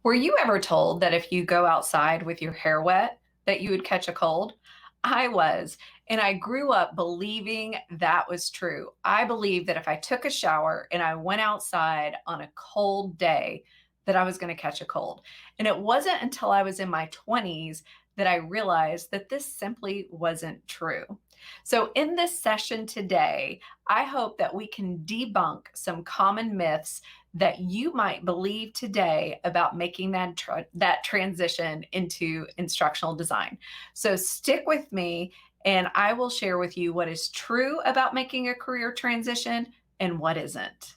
Were you ever told that if you go outside with your hair wet, that you would catch a cold? I was, and I grew up believing that was true. I believed that if I took a shower and I went outside on a cold day, that I was going to catch a cold. And it wasn't until I was in my 20s that I realized that this simply wasn't true. So, in this session today, I hope that we can debunk some common myths that you might believe today about making that transition into instructional design. So stick with me and I will share with you what is true about making a career transition and what isn't.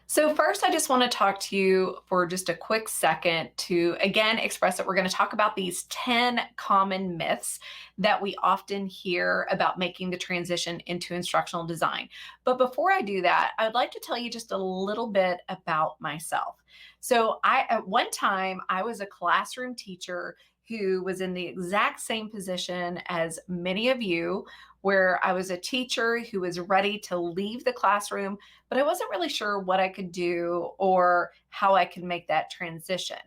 So, first, I just want to talk to you for just a quick second to again express that we're going to talk about these 10 common myths that we often hear about making the transition into instructional design. But before I do that, I'd like to tell you just a little bit about myself. So, at one time, I was a classroom teacher who was in the exact same position as many of you, where I was a teacher who was ready to leave the classroom, but I wasn't really sure what I could do or how I could make that transition.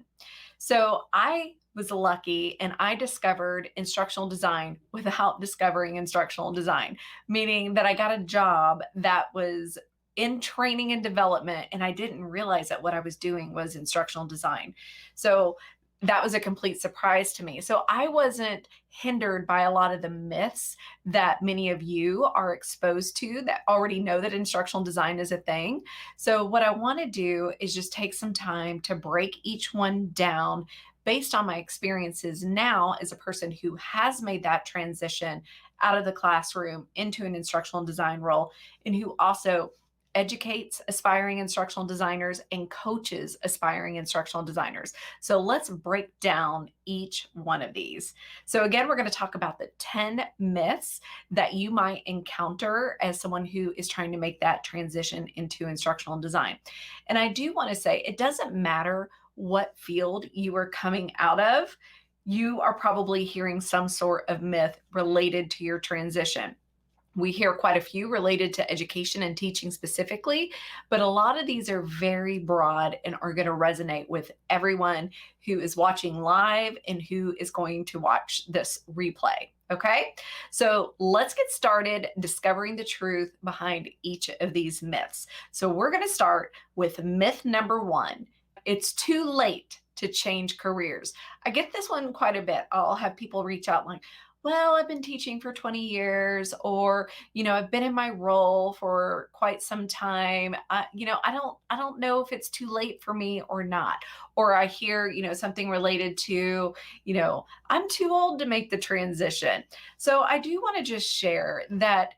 So I was lucky and I discovered instructional design without discovering instructional design, meaning that I got a job that was in training and development, and I didn't realize that what I was doing was instructional design. So that was a complete surprise to me. So I wasn't hindered by a lot of the myths that many of you are exposed to that already know that instructional design is a thing. So, what I want to do is just take some time to break each one down based on my experiences now as a person who has made that transition out of the classroom into an instructional design role and who also educates aspiring instructional designers and coaches aspiring instructional designers. So let's break down each one of these. So, again, we're going to talk about the 10 myths that you might encounter as someone who is trying to make that transition into instructional design. And I do want to say it doesn't matter what field you are coming out of, you are probably hearing some sort of myth related to your transition. We hear quite a few related to education and teaching specifically, but a lot of these are very broad and are going to resonate with everyone who is watching live and who is going to watch this replay. Okay, so let's get started discovering the truth behind each of these myths. So we're going to start with myth number one. It's too late to change careers. I get this one quite a bit. I'll have people reach out like, well, I've been teaching for 20 years, or, I've been in my role for quite some time. I don't know if it's too late for me or not. Or I hear, something related to, I'm too old to make the transition. So I do want to just share that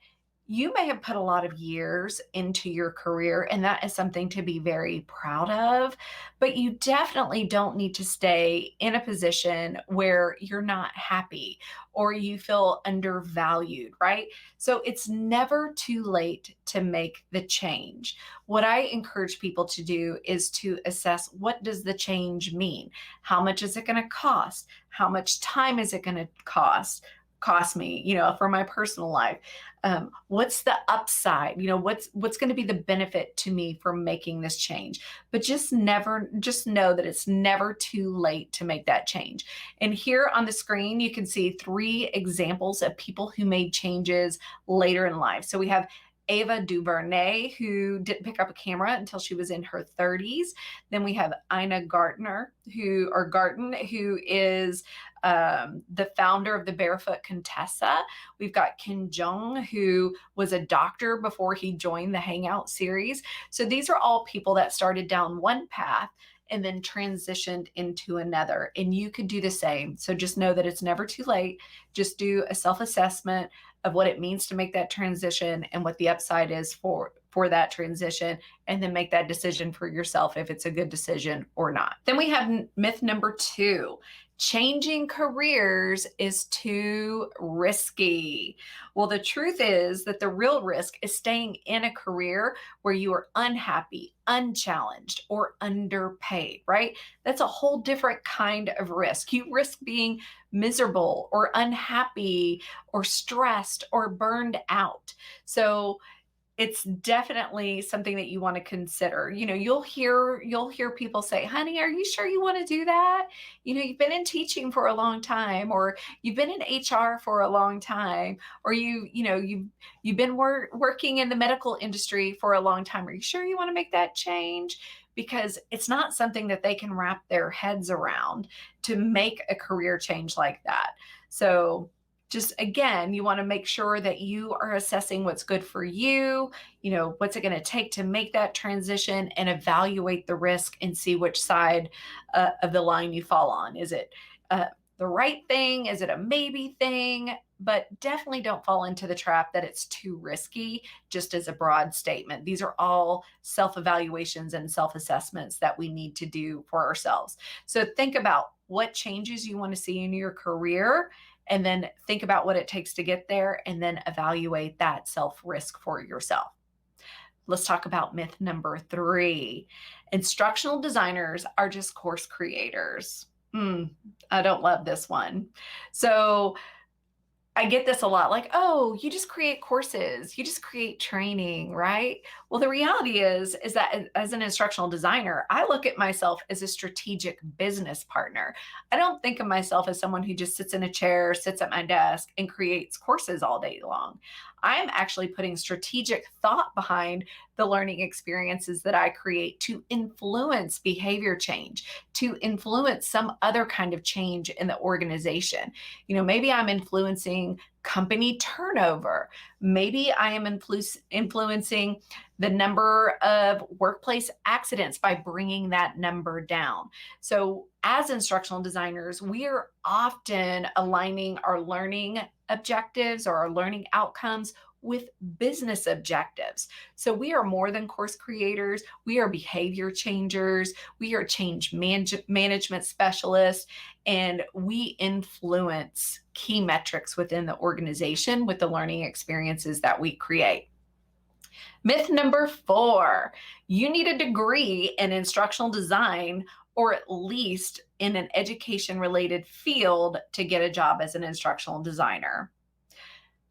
you may have put a lot of years into your career, and that is something to be very proud of. But you definitely don't need to stay in a position where you're not happy or you feel undervalued, right? So it's never too late to make the change. What I encourage people to do is to assess, what does the change mean? How much is it going to cost? How much time is it going to cost me, for my personal life? What's the upside? What's going to be the benefit to me for making this change? But just know that it's never too late to make that change. And here on the screen, you can see 3 examples of people who made changes later in life. So we have Ava DuVernay, who didn't pick up a camera until she was in her 30s. Then we have Ina Garten, who is the founder of the Barefoot Contessa. We've got Ken Jeong, who was a doctor before he joined the Hangout series. So these are all people that started down one path and then transitioned into another. And you could do the same. So just know that it's never too late. Just do a self-assessment of what it means to make that transition and what the upside is for that transition, and then make that decision for yourself if it's a good decision or not. Then we have myth number 2. Changing careers is too risky. Well, the truth is that the real risk is staying in a career where you are unhappy, unchallenged, or underpaid, right? That's a whole different kind of risk. You risk being miserable or unhappy or stressed or burned out. So, it's definitely something that you want to consider. You'll hear people say, "Honey, are you sure you want to do that? You've been in teaching for a long time, or you've been in HR for a long time, or you've been working in the medical industry for a long time. Are you sure you want to make that change?" Because it's not something that they can wrap their heads around to make a career change like that. So, just again, you want to make sure that you are assessing what's good for you, what's it going to take to make that transition, and evaluate the risk and see which side of the line you fall on. Is it uh, the right thing? Is it a maybe thing? But definitely don't fall into the trap that it's too risky, just as a broad statement. These are all self evaluations and self assessments that we need to do for ourselves. So think about what changes you want to see in your career, and then think about what it takes to get there, and then evaluate that self risk for yourself. Let's talk about myth number 3. Instructional designers are just course creators. I don't love this one. So, I get this a lot, like, "Oh, you just create courses, you just create training, right?" Well, the reality is that as an instructional designer, I look at myself as a strategic business partner. I don't think of myself as someone who just sits in a chair, sits at my desk, and creates courses all day long. I'm actually putting strategic thought behind the learning experiences that I create to influence behavior change, to influence some other kind of change in the organization. Maybe I'm influencing company turnover. Maybe I am influencing the number of workplace accidents by bringing that number down. So, as instructional designers, we are often aligning our learning objectives or our learning outcomes with business objectives. So, we are more than course creators, we are behavior changers, we are change management specialists, and we influence key metrics within the organization with the learning experiences that we create. Myth number 4: you need a degree in instructional design, or at least in an education related field, to get a job as an instructional designer.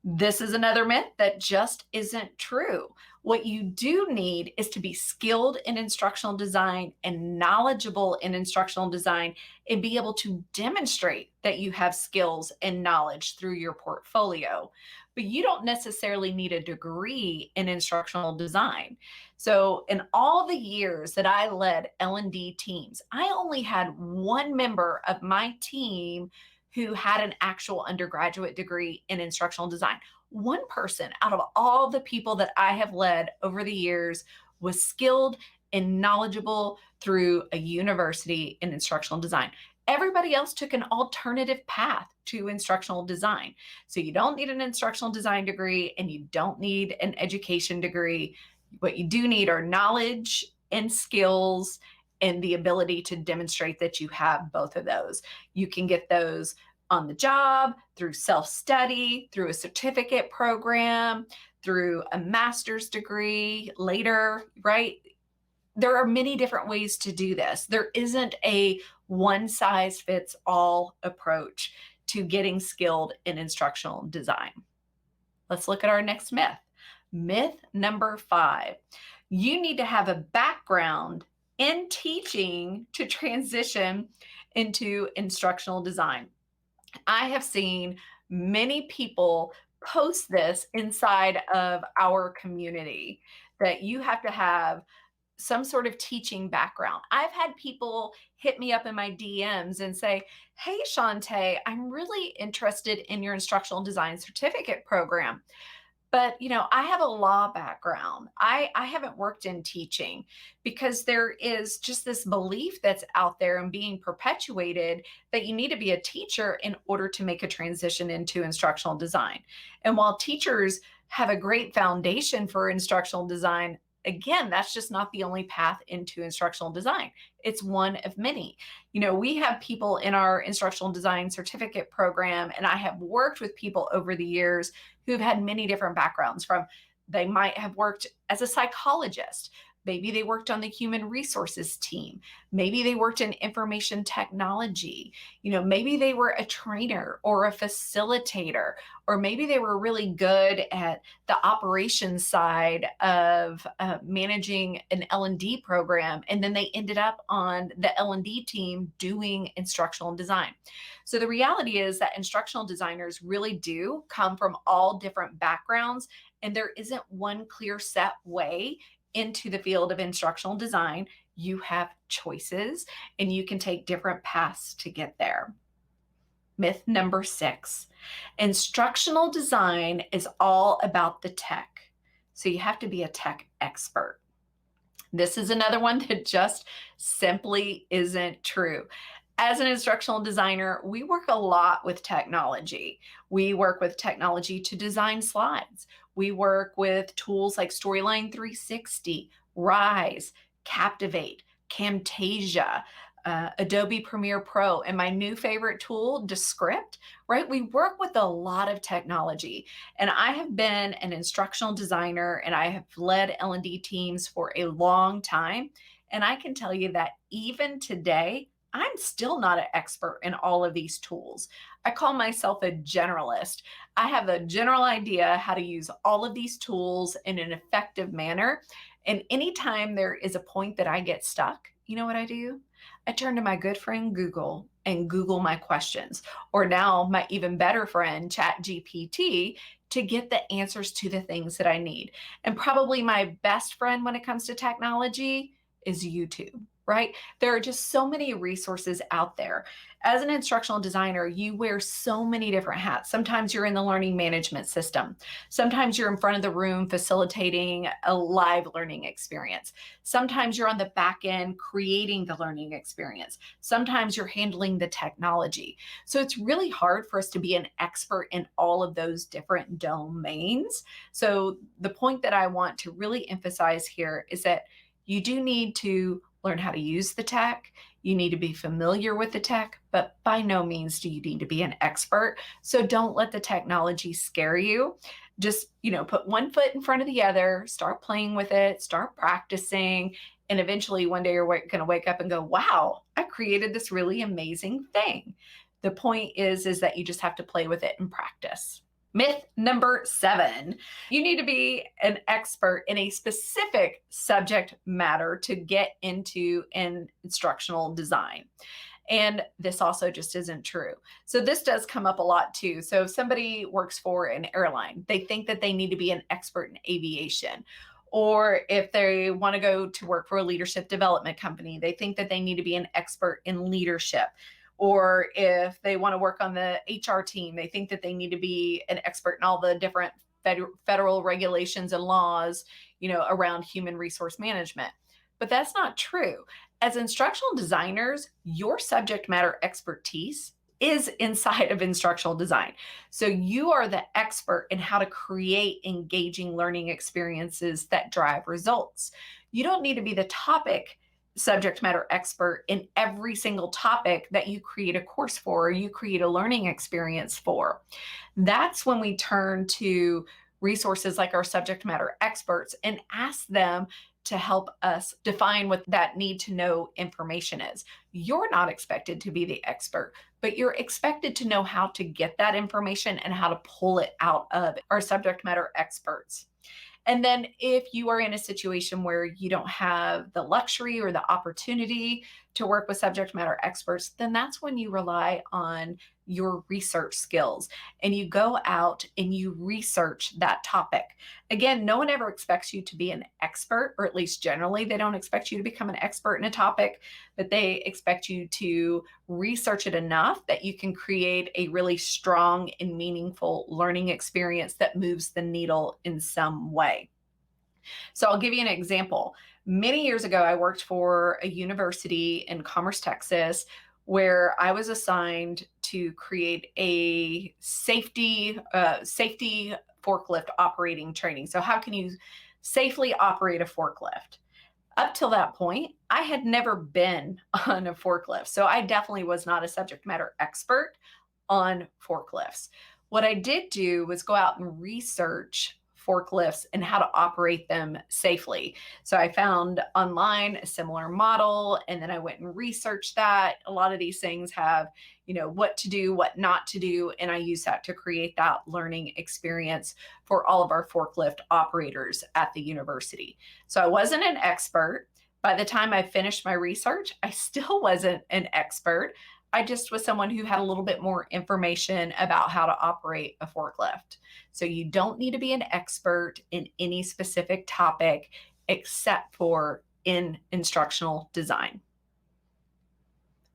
This is another myth that just isn't true. What you do need is to be skilled in instructional design and knowledgeable in instructional design, and be able to demonstrate that you have skills and knowledge through your portfolio. But you don't necessarily need a degree in instructional design. So, in all the years that I led L&D teams, I only had one member of my team who had an actual undergraduate degree in instructional design. One person out of all the people that I have led over the years was skilled and knowledgeable through a university in instructional design. Everybody else took an alternative path to instructional design. So you don't need an instructional design degree, and you don't need an education degree. What you do need are knowledge and skills, and the ability to demonstrate that you have both of those. You can get those on the job, through self-study, through a certificate program, through a master's degree later, right? There are many different ways to do this. There isn't a one size fits all approach to getting skilled in instructional design. Let's look at our next myth. Myth number 5: you need to have a background in teaching to transition into instructional design. I have seen many people post this inside of our community, that you have to have some sort of teaching background. I've had people hit me up in my DMs and say, "Hey, Shawntay, I'm really interested in your instructional design certificate program. But, I have a law background. I haven't worked in teaching," because there is just this belief that's out there and being perpetuated that you need to be a teacher in order to make a transition into instructional design. And while teachers have a great foundation for instructional design, again, that's just not the only path into instructional design. It's one of many. We have people in our instructional design certificate program, and I have worked with people over the years who've had many different backgrounds. From they might have worked as a psychologist, maybe they worked on the human resources team, maybe they worked in information technology, maybe they were a trainer or a facilitator, or maybe they were really good at the operations side of managing an L&D program, and then they ended up on the L&D team doing instructional design. So the reality is that instructional designers really do come from all different backgrounds, and there isn't one clear set way into the field of instructional design. You have choices, and you can take different paths to get there. Myth number 6, instructional design is all about the tech. So you have to be a tech expert. This is another one that just simply isn't true. As an instructional designer, we work a lot with technology. We work with technology to design slides. We work with tools like Storyline 360, Rise, Captivate, Camtasia, Adobe Premiere Pro, and my new favorite tool, Descript, right? We work with a lot of technology. And I have been an instructional designer, and I have led L&D teams for a long time. And I can tell you that even today, I'm still not an expert in all of these tools. I call myself a generalist. I have a general idea how to use all of these tools in an effective manner. And anytime there is a point that I get stuck, you know what I do? I turn to my good friend Google and Google my questions, or now my even better friend ChatGPT, to get the answers to the things that I need. And probably my best friend when it comes to technology is YouTube, right? There are just so many resources out there. As an instructional designer, you wear so many different hats. Sometimes you're in the learning management system. Sometimes you're in front of the room facilitating a live learning experience. Sometimes you're on the back end creating the learning experience. Sometimes you're handling the technology. So it's really hard for us to be an expert in all of those different domains. So the point that I want to really emphasize here is that you do need to learn how to use the tech. You need to be familiar with the tech, but by no means do you need to be an expert. So don't let the technology scare you. Just, put one foot in front of the other, start playing with it, start practicing, and eventually one day you're going to wake up and go, wow, I created this really amazing thing. The point is that you just have to play with it and practice. Myth number 7, you need to be an expert in a specific subject matter to get into an instructional design. And this also just isn't true. So this does come up a lot too. So if somebody works for an airline, they think that they need to be an expert in aviation. Or if they want to go to work for a leadership development company, they think that they need to be an expert in leadership. Or if they want to work on the HR team, they think that they need to be an expert in all the different federal regulations and laws, around human resource management. But that's not true. As instructional designers, your subject matter expertise is inside of instructional design. So you are the expert in how to create engaging learning experiences that drive results. You don't need to be the subject matter expert in every single topic that you create a course for or you create a learning experience for. That's when we turn to resources like our subject matter experts and ask them to help us define what that need to know information is. You're not expected to be the expert, but you're expected to know how to get that information and how to pull it out of our subject matter experts. And then if you are in a situation where you don't have the luxury or the opportunity to work with subject matter experts, then that's when you rely on your research skills and you go out and you research that topic. Again, no one ever expects you to be an expert, or at least generally, they don't expect you to become an expert in a topic, but they expect you to research it enough that you can create a really strong and meaningful learning experience that moves the needle in some way. So I'll give you an example. Many years ago, I worked for a university in Commerce, Texas, where I was assigned to create a safety forklift operating training. So how can you safely operate a forklift. Up till that point, I had never been on a forklift. So I definitely was not a subject matter expert on forklifts. What I did do was go out and research forklifts and how to operate them safely. So I found online a similar model and then I went and researched that. A lot of these things have, what to do, what not to do, and I use that to create that learning experience for all of our forklift operators at the university. So I wasn't an expert. By the time I finished my research, I still wasn't an expert. I just was someone who had a little bit more information about how to operate a forklift. So you don't need to be an expert in any specific topic except for in instructional design.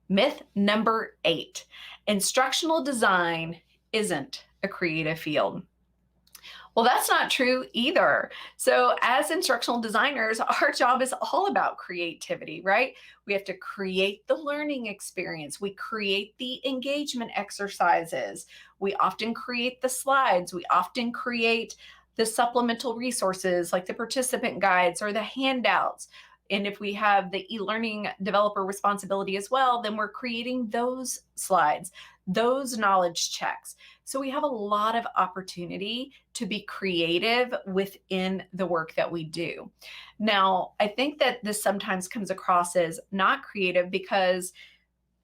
Myth number 8, instructional design isn't a creative field. Well, that's not true either. So, as instructional designers, our job is all about creativity, right? We have to create the learning experience. We create the engagement exercises. We often create the slides. We often create the supplemental resources like the participant guides or the handouts. And if we have the e-learning developer responsibility as well, then we're creating those slides, those knowledge checks. So we have a lot of opportunity to be creative within the work that we do. Now, I think that this sometimes comes across as not creative because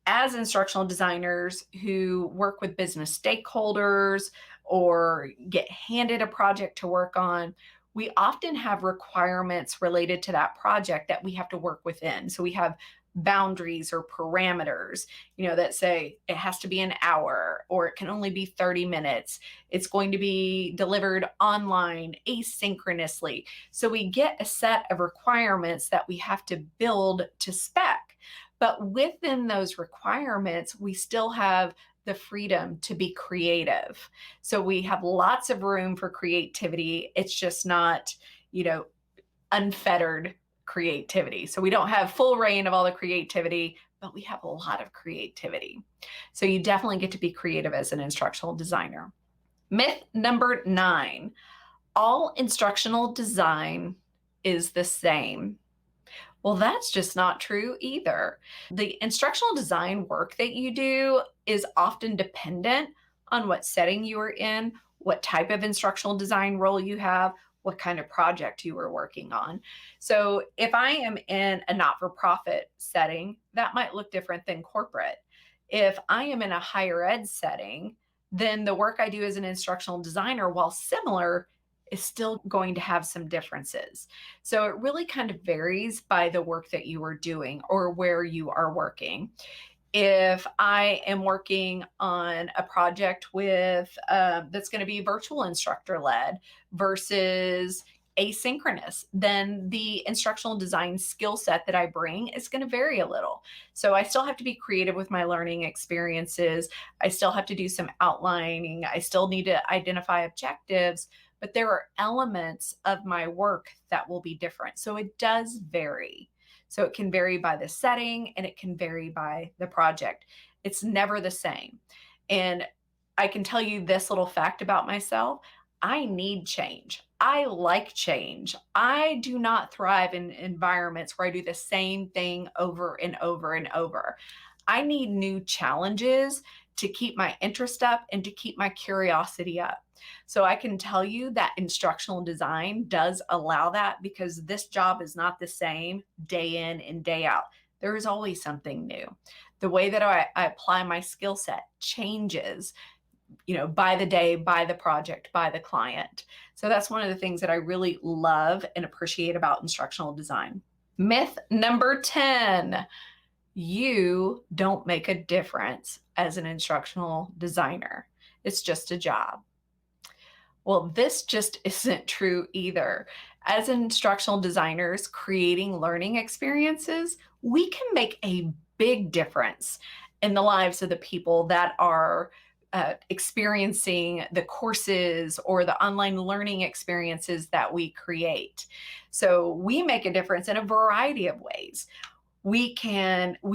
as instructional designers who work with business stakeholders or get handed a project to work on, we often have requirements related to that project that we have to work within. So we have boundaries or parameters, that say it has to be an hour or it can only be 30 minutes. It's going to be delivered online asynchronously. So we get a set of requirements that we have to build to spec. But within those requirements, we still have the freedom to be creative. So we have lots of room for creativity. It's just not, unfettered creativity. So we don't have full reign of all the creativity, but we have a lot of creativity. So you definitely get to be creative as an instructional designer. Myth number 9, all instructional design is the same. Well, that's just not true either. The instructional design work that you do is often dependent on what setting you are in, what type of instructional design role you have, what kind of project you were working on. So if I am in a not-for-profit setting, that might look different than corporate. If I am in a higher ed setting, then the work I do as an instructional designer, while similar, is still going to have some differences. So it really kind of varies by the work that you are doing or where you are working. If I am working on a project with that's going to be virtual instructor led versus asynchronous, then the instructional design skill set that I bring is going to vary a little. So I still have to be creative with my learning experiences. I still have to do some outlining. I still need to identify objectives, but there are elements of my work that will be different. So it does vary. So it can vary by the setting and it can vary by the project. It's never the same. And I can tell you this little fact about myself. I need change. I like change. I do not thrive in environments where I do the same thing over and over and over. I need new challenges to keep my interest up and to keep my curiosity up. So I can tell you that instructional design does allow that because this job is not the same day in and day out. There is always something new. The way that I apply my skill set changes, by the day, by the project, by the client. So that's one of the things that I really love and appreciate about instructional design. Myth number 10, you don't make a difference as an instructional designer. It's just a job. Well, this just isn't true either. As instructional designers creating learning experiences, we can make a big difference in the lives of the people that are experiencing the courses or the online learning experiences that we create. So we make a difference in a variety of ways. We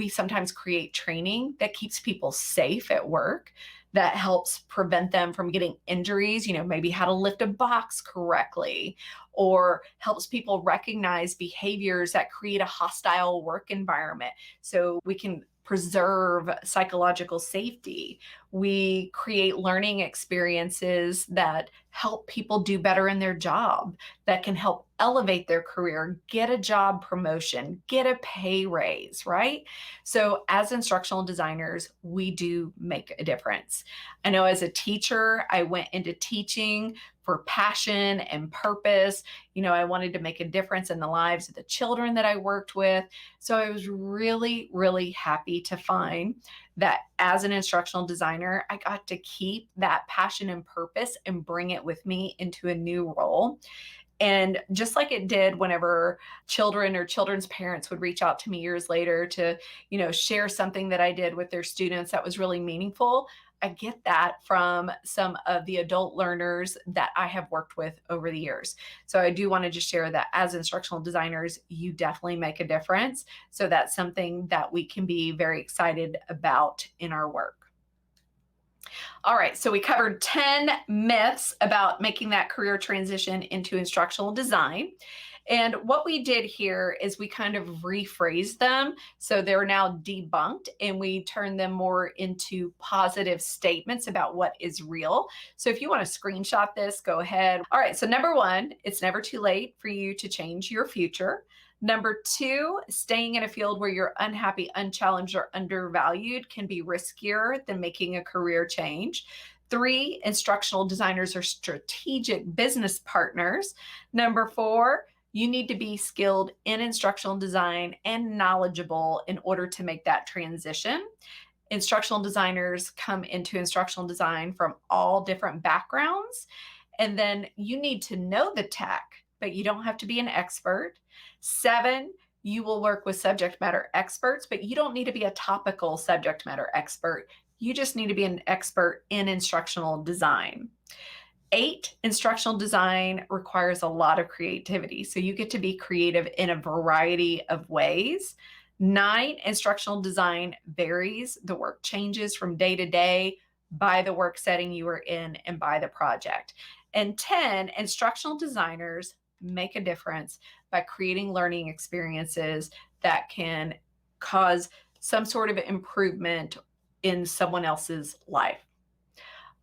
sometimes create training that keeps people safe at work, that helps prevent them from getting injuries, maybe how to lift a box correctly, or helps people recognize behaviors that create a hostile work environment so we can preserve psychological safety. We create learning experiences that help people do better in their job, that can help elevate their career, get a job promotion, get a pay raise, right? So, as instructional designers, we do make a difference. I know as a teacher, I went into teaching for passion and purpose. I wanted to make a difference in the lives of the children that I worked with. So I was really, really happy to find that as an instructional designer, I got to keep that passion and purpose and bring it with me into a new role. And just like it did whenever children or children's parents would reach out to me years later to, share something that I did with their students that was really meaningful, I get that from some of the adult learners that I have worked with over the years. So I do want to just share that as instructional designers, you definitely make a difference. So that's something that we can be very excited about in our work. All right, so we covered 10 myths about making that career transition into instructional design. And what we did here is we kind of rephrased them. So they're now debunked and we turn them more into positive statements about what is real. So if you want to screenshot this, go ahead. All right, so number one, it's never too late for you to change your future. Number two, staying in a field where you're unhappy, unchallenged, or undervalued can be riskier than making a career change. Three, instructional designers are strategic business partners. Number four, you need to be skilled in instructional design and knowledgeable in order to make that transition. Instructional designers come into instructional design from all different backgrounds. And then you need to know the tech, but you don't have to be an expert. Seven, you will work with subject matter experts, but you don't need to be a topical subject matter expert. You just need to be an expert in instructional design. 8, instructional design requires a lot of creativity. So you get to be creative in a variety of ways. 9, instructional design varies. The work changes from day to day by the work setting you are in and by the project. And 10, instructional designers make a difference by creating learning experiences that can cause some sort of improvement in someone else's life.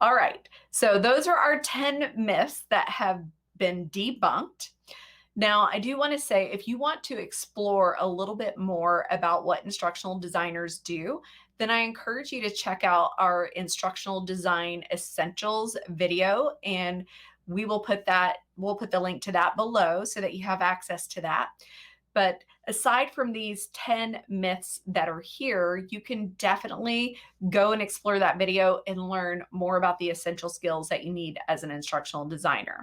All right, so those are our 10 myths that have been debunked. Now, I do want to say if you want to explore a little bit more about what instructional designers do, then I encourage you to check out our instructional design essentials video, and we'll put the link to that below so that you have access to that. But aside from these 10 myths that are here, you can definitely go and explore that video and learn more about the essential skills that you need as an instructional designer.